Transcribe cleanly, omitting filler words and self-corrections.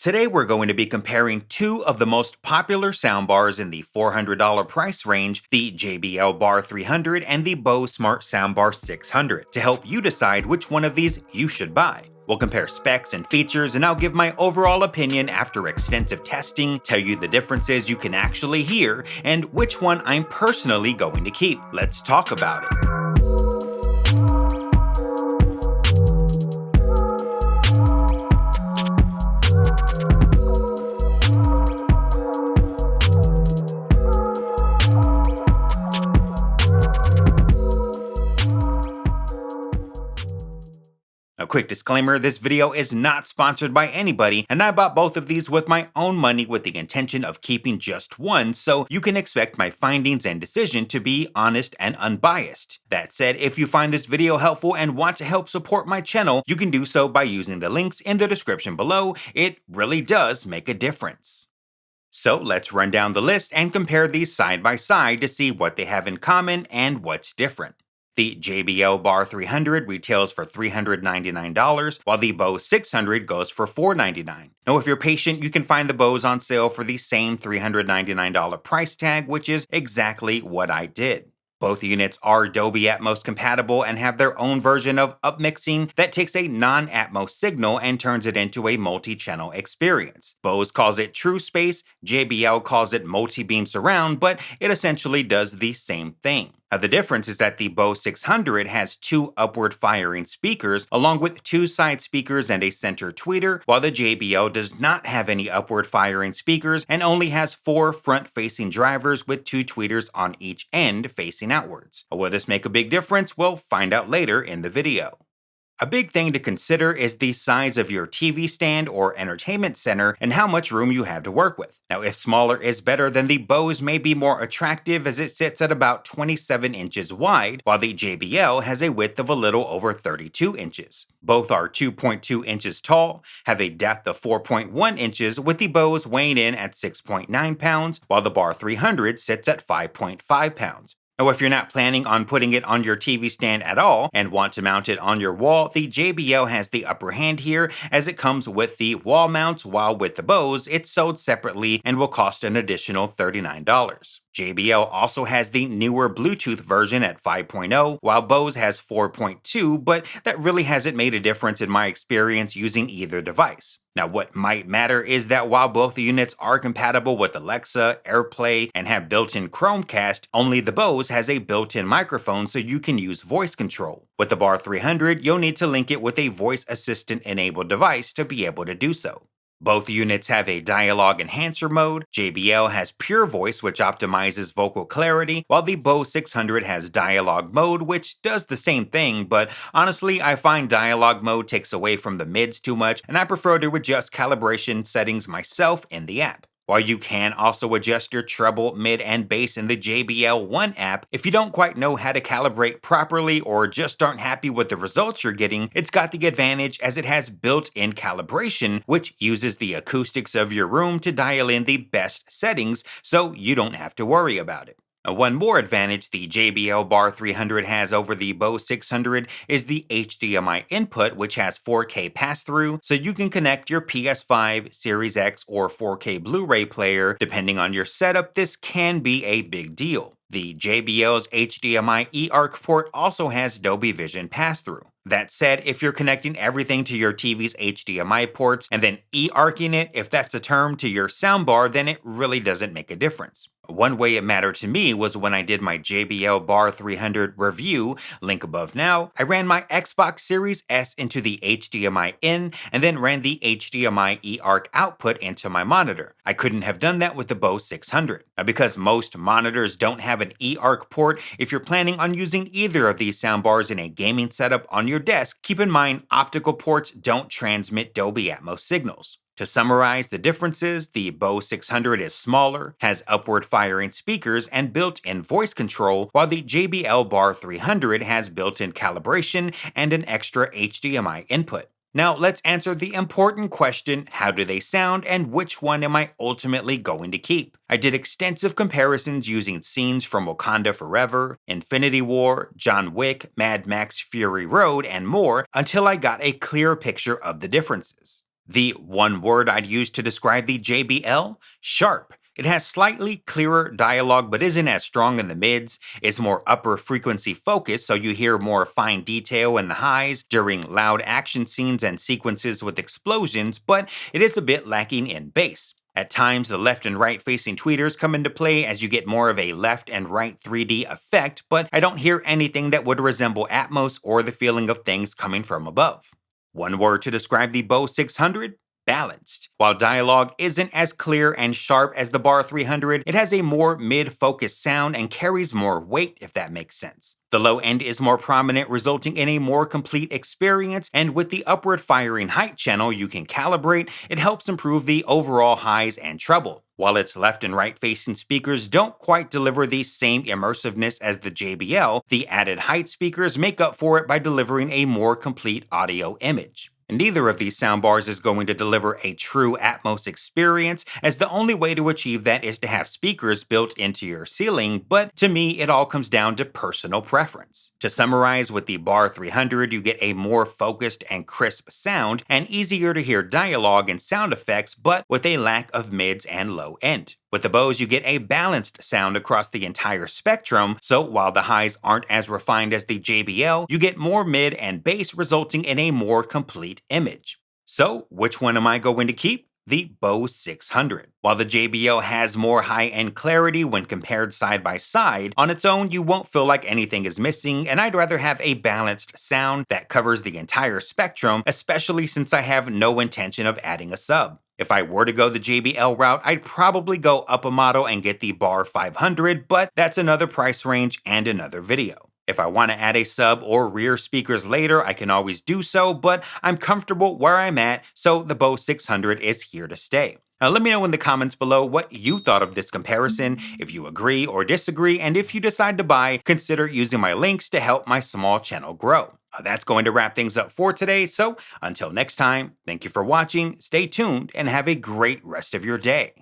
Today we're going to be comparing two of the most popular soundbars in the $400 price range, the JBL Bar 300 and the BOSE Smart Soundbar 600, to help you decide which one of these you should buy. We'll compare specs and features, and I'll give my overall opinion after extensive testing, tell you the differences you can actually hear, and which one I'm personally going to keep. Let's talk about it. A quick disclaimer, this video is not sponsored by anybody, and I bought both of these with my own money with the intention of keeping just one, so you can expect my findings and decision to be honest and unbiased. That said, if you find this video helpful and want to help support my channel, you can do so by using the links in the description below. It really does make a difference. So let's run down the list and compare these side by side to see what they have in common and what's different. The JBL Bar 300 retails for $399, while the BOSE 600 goes for $499. Now, if you're patient, you can find the BOSE on sale for the same $399 price tag, which is exactly what I did. Both units are Dolby Atmos compatible and have their own version of upmixing that takes a non-Atmos signal and turns it into a multi-channel experience. BOSE calls it True Space, JBL calls it Multi-Beam Surround, but it essentially does the same thing. The difference is that the BOSE 600 has two upward-firing speakers, along with two side speakers and a center tweeter, while the JBL does not have any upward-firing speakers and only has four front-facing drivers with two tweeters on each end facing outwards. Will this make a big difference? We'll find out later in the video. A big thing to consider is the size of your TV stand or entertainment center and how much room you have to work with. Now, if smaller is better, then the BOSE may be more attractive as it sits at about 27 inches wide, while the JBL has a width of a little over 32 inches. Both are 2.2 inches tall, have a depth of 4.1 inches, with the BOSE weighing in at 6.9 pounds, while the Bar 300 sits at 5.5 pounds. Now, if you're not planning on putting it on your TV stand at all and want to mount it on your wall, the JBL has the upper hand here as it comes with the wall mounts, while with the BOSE, it's sold separately and will cost an additional $39. JBL also has the newer Bluetooth version at 5.0, while BOSE has 4.2, but that really hasn't made a difference in my experience using either device. Now, what might matter is that while both units are compatible with Alexa, AirPlay, and have built-in Chromecast, only the BOSE has a built-in microphone so you can use voice control. With the Bar 300, you'll need to link it with a voice assistant-enabled device to be able to do so. Both units have a dialogue enhancer mode. JBL has pure voice, which optimizes vocal clarity, while the BOSE 600 has dialogue mode, which does the same thing, but honestly, I find dialogue mode takes away from the mids too much, and I prefer to adjust calibration settings myself in the app. While you can also adjust your treble, mid, and bass in the JBL One app, if you don't quite know how to calibrate properly or just aren't happy with the results you're getting, it's got the advantage as it has built-in calibration, which uses the acoustics of your room to dial in the best settings, so you don't have to worry about it. One more advantage the JBL Bar 300 has over the BOSE 600 is the HDMI input, which has 4K pass-through, so you can connect your PS5, Series X, or 4K Blu-ray player. Depending on your setup, this can be a big deal. The JBL's HDMI eARC port also has Dolby Vision pass-through. That said, if you're connecting everything to your TV's HDMI ports and then eARCing it, if that's a term, to your soundbar, then it really doesn't make a difference. One way it mattered to me was when I did my JBL Bar 300 review, link above now, I ran my Xbox Series S into the HDMI in and then ran the HDMI eARC output into my monitor. I couldn't have done that with the BOSE 600. Now, because most monitors don't have an eARC port, if you're planning on using either of these soundbars in a gaming setup on your desk, keep in mind optical ports don't transmit Dolby Atmos signals. To summarize the differences, the BOSE 600 is smaller, has upward-firing speakers and built-in voice control, while the JBL Bar 300 has built-in calibration and an extra HDMI input. Now let's answer the important question, how do they sound and which one am I ultimately going to keep? I did extensive comparisons using scenes from Wakanda Forever, Infinity War, John Wick, Mad Max Fury Road, and more until I got a clear picture of the differences. The one word I'd use to describe the JBL? Sharp. It has slightly clearer dialogue but isn't as strong in the mids. It's more upper frequency focused, so you hear more fine detail in the highs during loud action scenes and sequences with explosions, but it is a bit lacking in bass. At times, the left and right facing tweeters come into play as you get more of a left and right 3D effect, but I don't hear anything that would resemble Atmos or the feeling of things coming from above. One word to describe the BOSE 600? Balanced. While dialogue isn't as clear and sharp as the Bar 300, it has a more mid-focused sound and carries more weight, if that makes sense. The low end is more prominent, resulting in a more complete experience, and with the upward firing height channel you can calibrate, it helps improve the overall highs and treble. While its left and right facing speakers don't quite deliver the same immersiveness as the JBL, the added height speakers make up for it by delivering a more complete audio image. Neither of these soundbars is going to deliver a true Atmos experience, as the only way to achieve that is to have speakers built into your ceiling, but to me it all comes down to personal preference. To summarize, with the Bar 300 you get a more focused and crisp sound, and easier to hear dialogue and sound effects, but with a lack of mids and low end. With the BOSE, you get a balanced sound across the entire spectrum, so while the highs aren't as refined as the JBL, you get more mid and bass, resulting in a more complete image. So, which one am I going to keep? The BOSE 600. While the JBL has more high-end clarity when compared side by side, on its own you won't feel like anything is missing, and I'd rather have a balanced sound that covers the entire spectrum, especially since I have no intention of adding a sub. If I were to go the JBL route, I'd probably go up a model and get the Bar 500, but that's another price range and another video. If I want to add a sub or rear speakers later, I can always do so, but I'm comfortable where I'm at, so the BOSE 600 is here to stay. Now let me know in the comments below what you thought of this comparison, if you agree or disagree, and if you decide to buy, consider using my links to help my small channel grow. That's going to wrap things up for today, so until next time, thank you for watching, stay tuned, and have a great rest of your day.